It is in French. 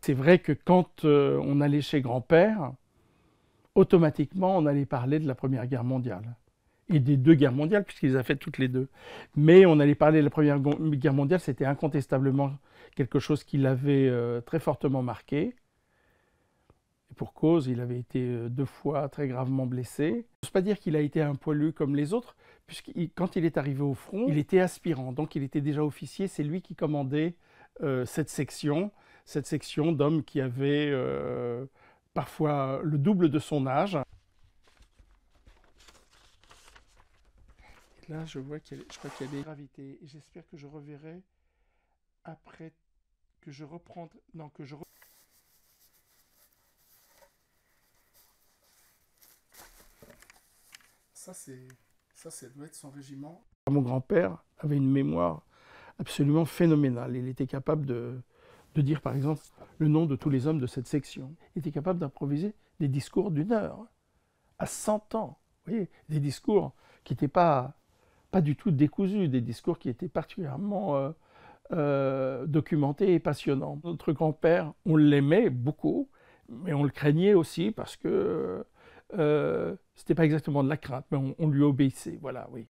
C'est vrai que quand on allait chez grand-père, automatiquement, on allait parler de la Première Guerre mondiale. Et des deux guerres mondiales, puisqu'il les a faites toutes les deux. Mais on allait parler de la Première Guerre mondiale, c'était incontestablement quelque chose qui l'avait très fortement marqué. Et pour cause, il avait été 2 fois très gravement blessé. Je n'ose pas dire qu'il a été un poilu comme les autres, puisque quand il est arrivé au front, il était aspirant, donc il était déjà officier. C'est lui qui commandait cette section d'hommes qui avaient parfois le double de son âge. Et là, je vois je crois qu'il y a des gravités. Et j'espère que je reverrai après que je reprendrai. Non, que je. Ça, ça doit être son régiment. Mon grand-père avait une mémoire absolument phénoménale. Il était capable de dire, par exemple, le nom de tous les hommes de cette section. Il était capable d'improviser des discours d'1 heure, à 100 ans. Vous voyez, des discours qui n'étaient pas du tout décousus, des discours qui étaient particulièrement documentés et passionnants. Notre grand-père, on l'aimait beaucoup, mais on le craignait aussi parce que c'était pas exactement de la crainte, mais on lui obéissait, voilà, oui.